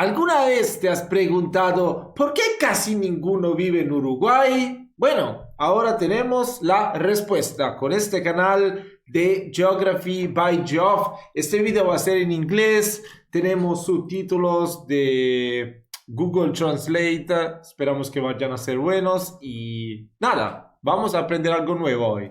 ¿Alguna vez te has preguntado por qué casi ninguno vive en Uruguay? Bueno, ahora tenemos la respuesta con este canal de Geography by Geoff. Este video va a ser en inglés. Tenemos subtítulos de Google Translate. Esperamos que vayan a ser buenos y nada, vamos a aprender algo nuevo hoy.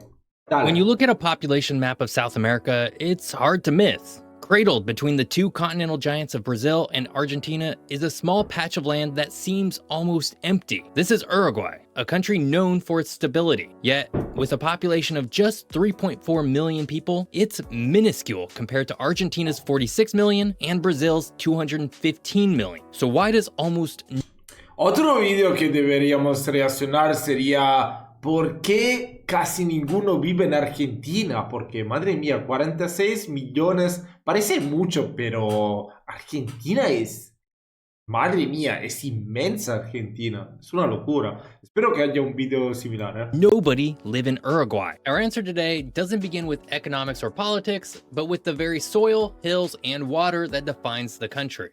When you Dale. look at a population map of South America, it's hard to miss. Cradled between the two continental giants of Brazil and Argentina is a small patch of land that seems almost empty. This is Uruguay, a country known for its stability. Yet, with a population of just 3.4 million people, it's minuscule compared to Argentina's 46 million and Brazil's 215 million. So why does almost Otro video que deberíamos reaccionar sería ¿por qué casi ninguno vive en Argentina? Porque, madre mía, 46 millones parece mucho, pero Argentina madre mía, es inmensa Argentina. Es una locura. Espero que haya un video similar, ¿eh? nobody live in Uruguay? Our answer today doesn't begin with economics or politics, but with the very soil, hills, and water that defines the country.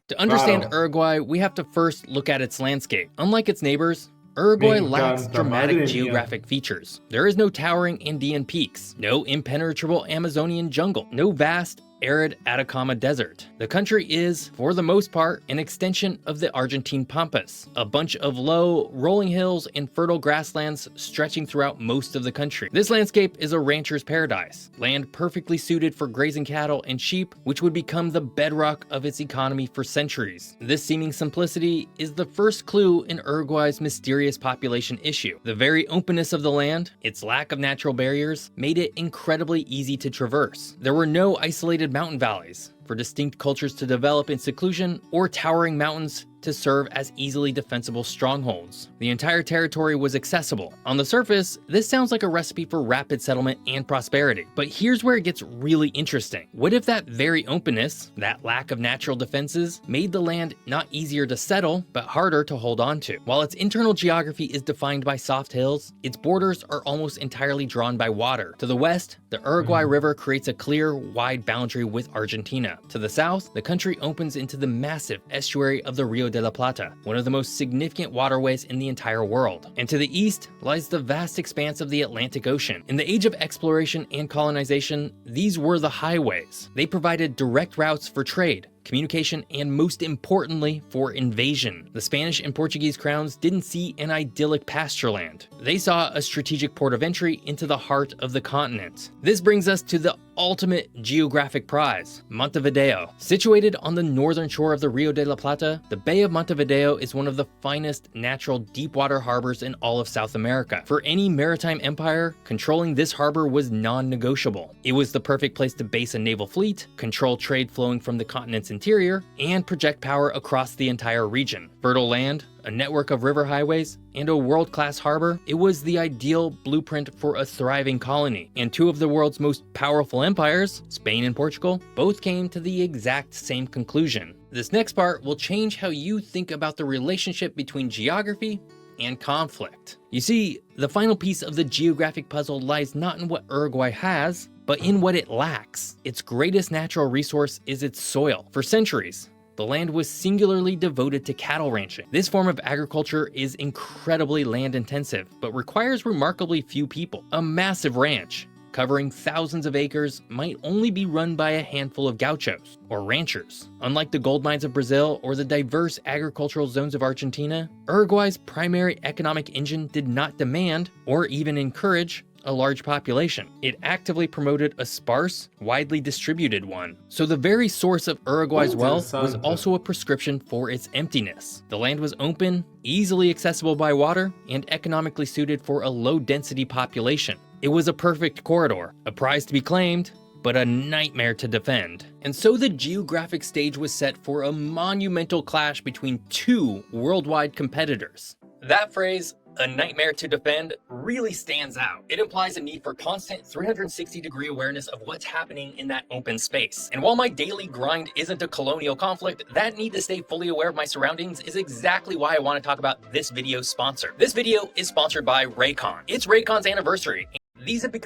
To understand Claro. Uruguay, we have to first look at its landscape. Unlike its neighbors, Uruguay Me lacks encanta, dramatic madre mía. geographic features. There is no towering Andean peaks, no impenetrable Amazonian jungle, no vast, arid Atacama Desert. The country is, for the most part, an extension of the Argentine Pampas, a bunch of low, rolling hills and fertile grasslands stretching throughout most of the country. This landscape is a rancher's paradise, land perfectly suited for grazing cattle and sheep, which would become the bedrock of its economy for centuries. This seeming simplicity is the first clue in Uruguay's mysterious population issue. The very openness of the land, its lack of natural barriers, made it incredibly easy to traverse. There were no isolated mountain valleys for distinct cultures to develop in seclusion or towering mountains to serve as easily defensible strongholds. The entire territory was accessible. On the surface, this sounds like a recipe for rapid settlement and prosperity. But here's where it gets really interesting. What if that very openness, that lack of natural defenses, made the land not easier to settle, but harder to hold on to? While its internal geography is defined by soft hills, its borders are almost entirely drawn by water. To the west, the Uruguay River creates a clear, wide boundary with Argentina. To the south, the country opens into the massive estuary of the Rio de la Plata, one of the most significant waterways in the entire world. And to the east lies the vast expanse of the Atlantic Ocean. In the age of exploration and colonization, these were the highways. They provided direct routes for trade, communication, and most importantly, for invasion. The Spanish and Portuguese crowns didn't see an idyllic pasture land. They saw a strategic port of entry into the heart of the continent. This brings us to the ultimate geographic prize, Montevideo. Situated on the northern shore of the Rio de la Plata, the Bay of Montevideo is one of the finest natural deepwater harbors in all of South America. For any maritime empire, controlling this harbor was non-negotiable. It was the perfect place to base a naval fleet, control trade flowing from the continent's interior, and project power across the entire region. Fertile land, a network of river highways, and a world-class harbor, it was the ideal blueprint for a thriving colony. And two of the world's most powerful empires, Spain and Portugal, both came to the exact same conclusion. This next part will change how you think about the relationship between geography and conflict. You see, the final piece of the geographic puzzle lies not in what Uruguay has, but in what it lacks. Its greatest natural resource is its soil. For centuries, the land was singularly devoted to cattle ranching. This form of agriculture is incredibly land intensive, but requires remarkably few people. A massive ranch, covering thousands of acres, might only be run by a handful of gauchos, or ranchers. Unlike the gold mines of Brazil or the diverse agricultural zones of Argentina, Uruguay's primary economic engine did not demand, or even encourage, a large population. It actively promoted a sparse, widely distributed one. So the very source of Uruguay's wealth was also a prescription for its emptiness. The land was open, easily accessible by water, and economically suited for a low-density population. It was a perfect corridor, a prize to be claimed, but a nightmare to defend. And so the geographic stage was set for a monumental clash between two worldwide competitors. That phrase, a nightmare to defend, really stands out. It implies a need for constant 360-degree awareness of what's happening in that open space. And while my daily grind isn't a colonial conflict, that need to stay fully aware of my surroundings is exactly why I want to talk about this video's sponsor. This video is sponsored by Raycon. It's Raycon's anniversary. These have become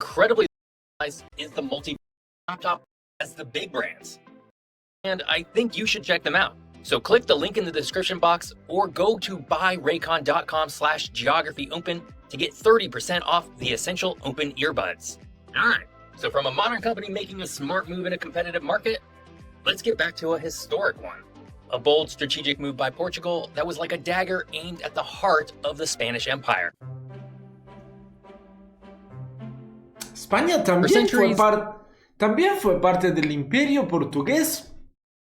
incredibly is the top as the big brands. And I think you should check them out. So click the link in the description box or go to buyraycon.com/geography-open to get 30% off the essential open earbuds. All right, so from a modern company making a smart move in a competitive market, let's get back to a historic one. A bold strategic move by Portugal that was like a dagger aimed at the heart of the Spanish Empire. España también fue parte del Imperio Portugués.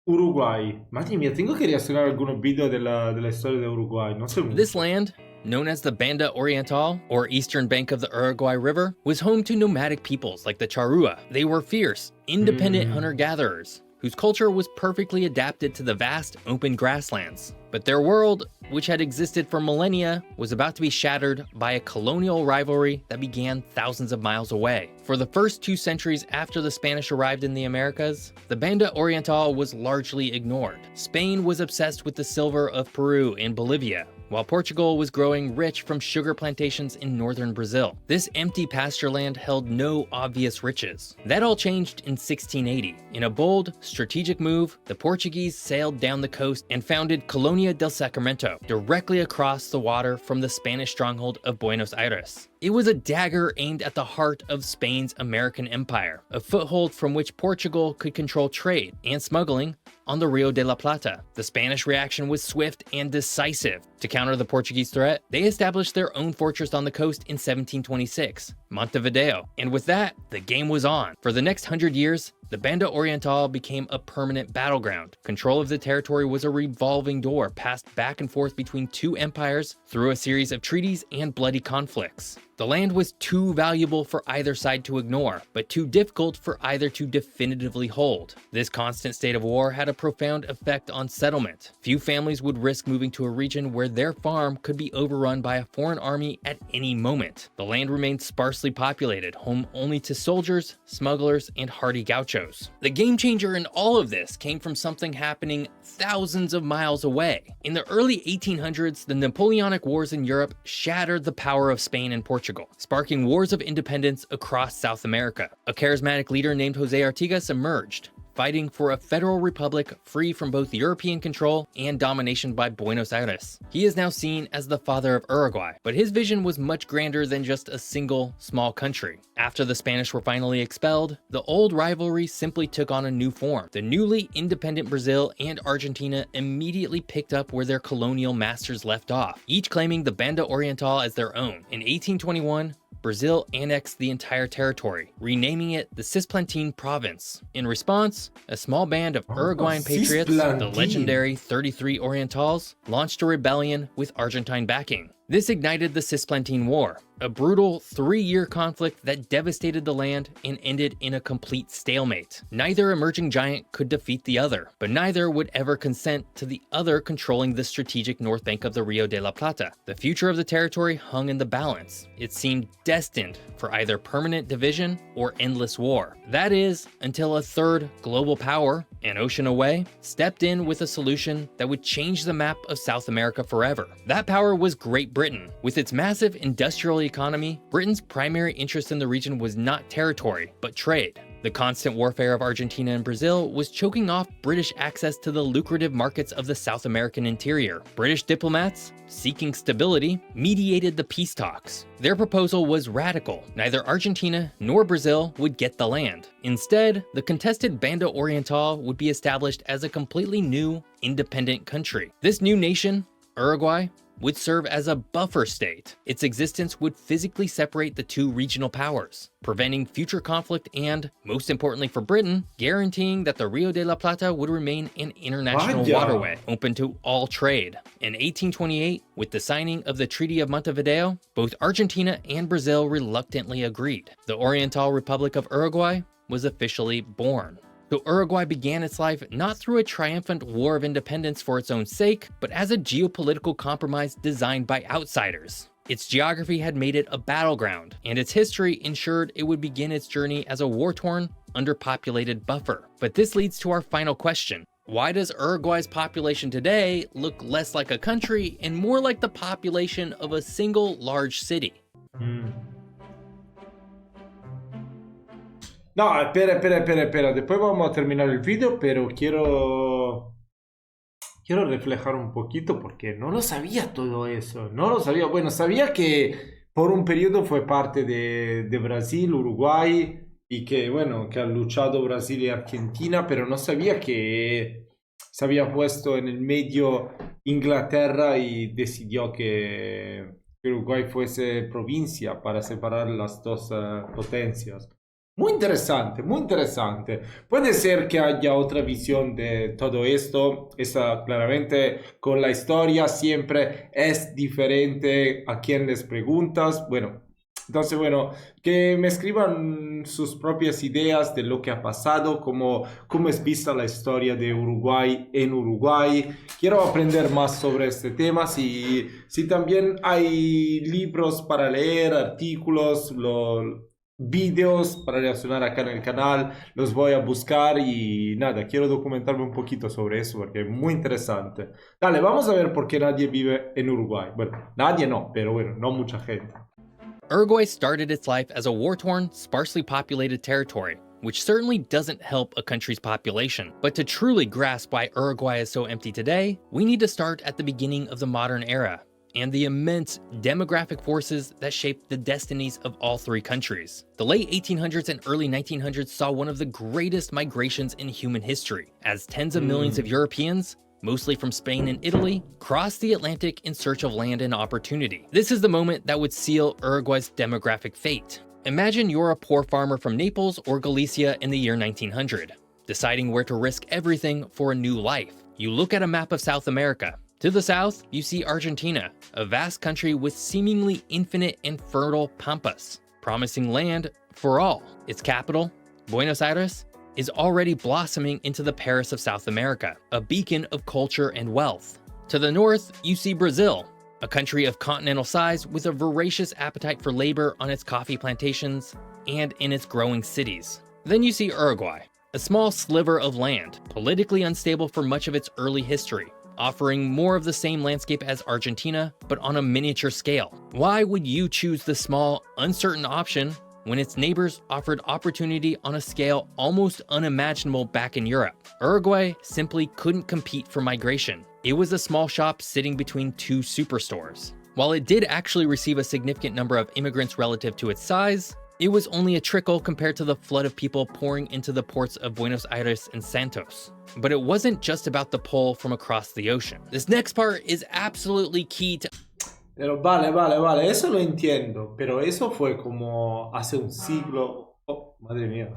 Uruguay. Madre mía, tengo que reaccionar a algunos vídeos de la historia de Uruguay. No sé mucho. This land, known as the Banda Oriental, or eastern bank of the Uruguay River, was home to nomadic peoples like the Charrúa. They were fierce, independent hunter-gatherers, whose culture was perfectly adapted to the vast, open grasslands. But their world, which had existed for millennia, was about to be shattered by a colonial rivalry that began thousands of miles away. For the first 2 centuries after the Spanish arrived in the Americas, the Banda Oriental was largely ignored. Spain was obsessed with the silver of Peru and Bolivia, while Portugal was growing rich from sugar plantations in northern Brazil. This empty pasture land held no obvious riches. That all changed in 1680. In a bold, strategic move, the Portuguese sailed down the coast and founded Colonia del Sacramento, directly across the water from the Spanish stronghold of Buenos Aires. It was a dagger aimed at the heart of Spain's American empire, a foothold from which Portugal could control trade and smuggling on the Rio de la Plata. The Spanish reaction was swift and decisive. To counter the Portuguese threat, they established their own fortress on the coast in 1726, Montevideo. And with that, the game was on. For the next 100 years, the Banda Oriental became a permanent battleground. Control of the territory was a revolving door passed back and forth between 2 empires through a series of treaties and bloody conflicts. The land was too valuable for either side to ignore, but too difficult for either to definitively hold. This constant state of war had a profound effect on settlement. Few families would risk moving to a region where their farm could be overrun by a foreign army at any moment. The land remained sparsely populated, home only to soldiers, smugglers, and hardy gauchos. The game changer in all of this came from something happening thousands of miles away. In the early 1800s, the Napoleonic Wars in Europe shattered the power of Spain and Portugal, sparking wars of independence across South America. A charismatic leader named José Artigas emerged, fighting for a federal republic free from both European control and domination by Buenos Aires. He is now seen as the father of Uruguay, but his vision was much grander than just a single, small country. After the Spanish were finally expelled, the old rivalry simply took on a new form. The newly independent Brazil and Argentina immediately picked up where their colonial masters left off, each claiming the Banda Oriental as their own. In 1821, Brazil annexed the entire territory, renaming it the Cisplantine Province. In response, a small band of Uruguayan patriots, the legendary 33 Orientals, launched a rebellion with Argentine backing. This ignited the Cisplantine War, a brutal 3-year conflict that devastated the land and ended in a complete stalemate. Neither emerging giant could defeat the other, but neither would ever consent to the other controlling the strategic north bank of the Rio de la Plata. The future of the territory hung in the balance. It seemed destined for either permanent division or endless war. That is, until a third global power, an ocean away, stepped in with a solution that would change the map of South America forever. That power was Great Britain. With its massive industrial economy, Britain's primary interest in the region was not territory, but trade. The constant warfare of Argentina and Brazil was choking off British access to the lucrative markets of the South American interior. British diplomats, seeking stability, mediated the peace talks. Their proposal was radical. Neither Argentina nor Brazil would get the land. Instead, the contested Banda Oriental would be established as a completely new, independent country. This new nation, Uruguay, would serve as a buffer state. Its existence would physically separate the 2 regional powers, preventing future conflict and, most importantly for Britain, guaranteeing that the Rio de la Plata would remain an international waterway, open to all trade. In 1828, with the signing of the Treaty of Montevideo, both Argentina and Brazil reluctantly agreed. The Oriental Republic of Uruguay was officially born. So Uruguay began its life not through a triumphant war of independence for its own sake, but as a geopolitical compromise designed by outsiders. Its geography had made it a battleground, and its history ensured it would begin its journey as a war-torn, underpopulated buffer. But this leads to our final question. Why does Uruguay's population today look less like a country and more like the population of a single large city? No, espera. Después vamos a terminar el video, pero quiero reflejar un poquito porque no lo sabía todo eso. No lo sabía. Bueno, sabía que por un periodo fue parte de Brasil, Uruguay y que, bueno, que han luchado Brasil y Argentina, pero no sabía que se había puesto en el medio Inglaterra y decidió que Uruguay fuese provincia para separar las dos potencias. Muy interesante, muy interesante. Puede ser que haya otra visión de todo esto. Esa claramente con la historia siempre es diferente a quien les preguntas. Bueno, entonces, bueno, que me escriban sus propias ideas de lo que ha pasado, cómo es vista la historia de Uruguay en Uruguay. Quiero aprender más sobre este tema. Si también hay libros para leer, artículos, vídeos para reaccionar acá en el canal, los voy a buscar y nada, quiero documentarme un poquito sobre eso porque es muy interesante. Dale, vamos a ver por qué nadie vive en Uruguay. Bueno, nadie no, pero bueno, no mucha gente. Uruguay started its life as a war-torn, sparsely populated territory, which certainly doesn't help a country's population. But to truly grasp why Uruguay is so empty today, we need to start at the beginning of the modern era and the immense demographic forces that shaped the destinies of all three countries. The late 1800s and early 1900s saw one of the greatest migrations in human history, as tens of millions of Europeans, mostly from Spain and Italy, crossed the Atlantic in search of land and opportunity. This is the moment that would seal Uruguay's demographic fate. Imagine you're a poor farmer from Naples or Galicia in the year 1900, deciding where to risk everything for a new life. You look at a map of South America. To the south, you see Argentina, a vast country with seemingly infinite and fertile pampas, promising land for all. Its capital, Buenos Aires, is already blossoming into the Paris of South America, a beacon of culture and wealth. To the north, you see Brazil, a country of continental size with a voracious appetite for labor on its coffee plantations and in its growing cities. Then you see Uruguay, a small sliver of land, politically unstable for much of its early history, offering more of the same landscape as Argentina, but on a miniature scale. Why would you choose the small, uncertain option when its neighbors offered opportunity on a scale almost unimaginable back in Europe? Uruguay simply couldn't compete for migration. It was a small shop sitting between two superstores. While it did actually receive a significant number of immigrants relative to its size, it was only a trickle compared to the flood of people pouring into the ports of Buenos Aires and Santos. But it wasn't just about the pull from across the ocean. This next part is absolutely key to... Pero vale, eso lo entiendo, pero eso fue como hace un siglo. Oh, madre mía.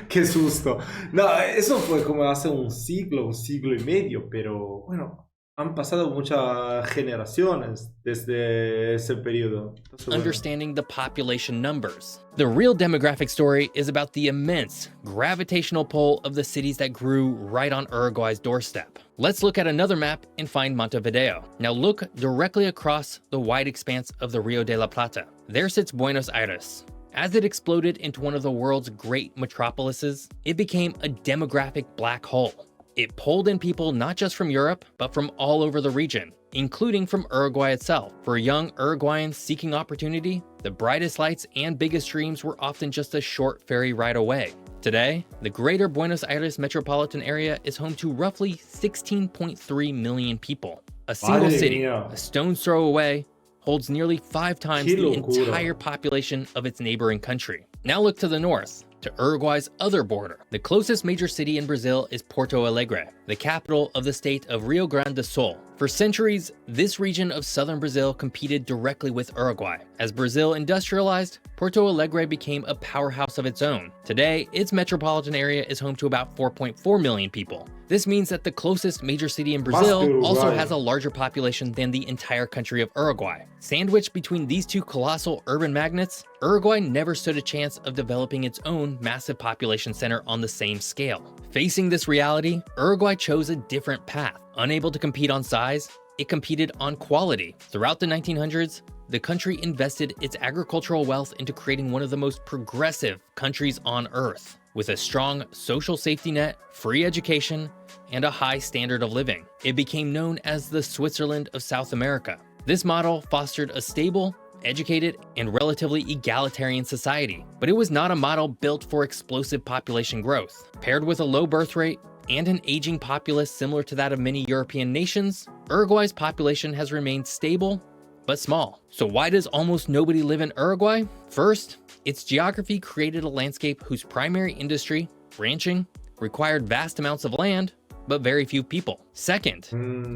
Qué susto. No, eso fue como hace un siglo y medio, pero bueno, han pasado muchas generaciones desde ese periodo. Entonces, bueno. Understanding the population numbers. The real demographic story is about the immense gravitational pull of the cities that grew right on Uruguay's doorstep. Let's look at another map and find Montevideo. Now look directly across the wide expanse of the Rio de la Plata. There sits Buenos Aires. As it exploded into one of the world's great metropolises, it became a demographic black hole. It pulled in people not just from Europe, but from all over the region, including from Uruguay itself. For young Uruguayans seeking opportunity, the brightest lights and biggest dreams were often just a short ferry ride away. Today, the greater Buenos Aires metropolitan area is home to roughly 16.3 million people. A single city, a stone's throw away, holds nearly 5 times the entire population of its neighboring country. Now look to the north, to Uruguay's other border. The closest major city in Brazil is Porto Alegre, the capital of the state of Rio Grande do Sul. For centuries, this region of southern Brazil competed directly with Uruguay. As Brazil industrialized, Porto Alegre became a powerhouse of its own. Today, its metropolitan area is home to about 4.4 million people. This means that the closest major city in Brazil also has a larger population than the entire country of Uruguay. Sandwiched between these two colossal urban magnets, Uruguay never stood a chance of developing its own massive population center on the same scale. Facing this reality, Uruguay chose a different path. Unable to compete on size, it competed on quality. Throughout the 1900s, the country invested its agricultural wealth into creating one of the most progressive countries on earth, with a strong social safety net, free education, and a high standard of living. It became known as the Switzerland of South America. This model fostered a stable, educated, and relatively egalitarian society. But it was not a model built for explosive population growth. Paired with a low birth rate and an aging populace similar to that of many European nations, Uruguay's population has remained stable but small. So why does almost nobody live in Uruguay? First, its geography created a landscape whose primary industry, ranching, required vast amounts of land, but very few people. Second,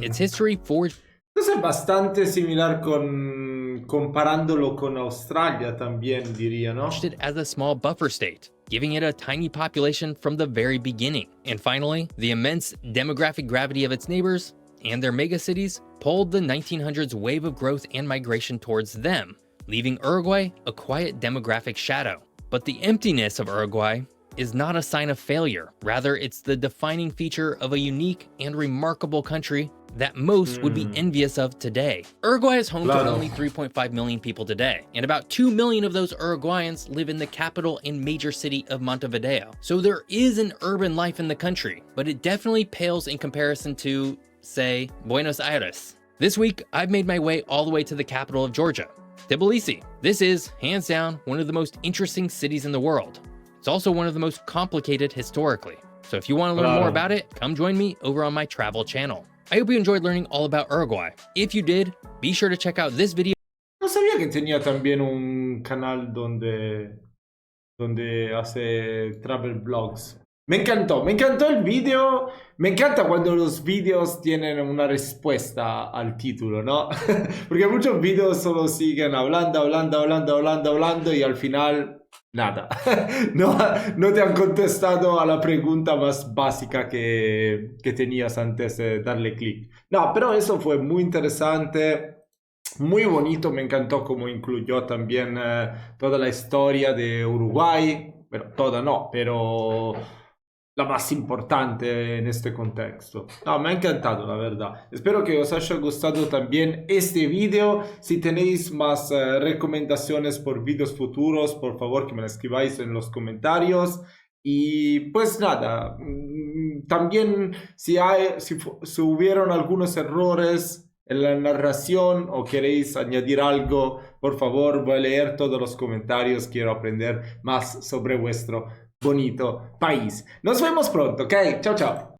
its history forged Eso es bastante similar comparándolo con Australia también, diría, ¿no? it as a small buffer state, giving it a tiny population from the very beginning. And finally, the immense demographic gravity of its neighbors and their megacities pulled the 1900s wave of growth and migration towards them, leaving Uruguay a quiet demographic shadow. But the emptiness of Uruguay is not a sign of failure. Rather, it's the defining feature of a unique and remarkable country that most would be envious of today. Uruguay is home to only 3.5 million people today, and about 2 million of those Uruguayans live in the capital and major city of Montevideo. So there is an urban life in the country, but it definitely pales in comparison to, say, Buenos Aires. This week, I've made my way all the way to the capital of Georgia, Tbilisi. This is, hands down, one of the most interesting cities in the world. It's also one of the most complicated historically. So if you want to learn more about it, come join me over on my travel channel. I hope you enjoyed learning all about Uruguay. If you did, be sure to check out this video. No sabía que tenía también un canal donde hace travel blogs. Me encantó el video. Me encanta cuando los videos tienen una respuesta al título, ¿no? Porque muchos videos solo siguen hablando y al final nada. No te han contestado a la pregunta más básica que tenías antes de darle clic. No, pero eso fue muy interesante. Muy bonito, me encantó cómo incluyó también toda la historia de Uruguay. Bueno, toda no, pero la más importante en este contexto. No, me ha encantado, la verdad. Espero que os haya gustado también este video. Si tenéis más recomendaciones por videos futuros, por favor que me las escribáis en los comentarios. Y pues nada, también si hubieron algunos errores en la narración o queréis añadir algo, por favor, voy a leer todos los comentarios. Quiero aprender más sobre vuestro bonito país. Nos vemos pronto, ¿ok? Chao, chao.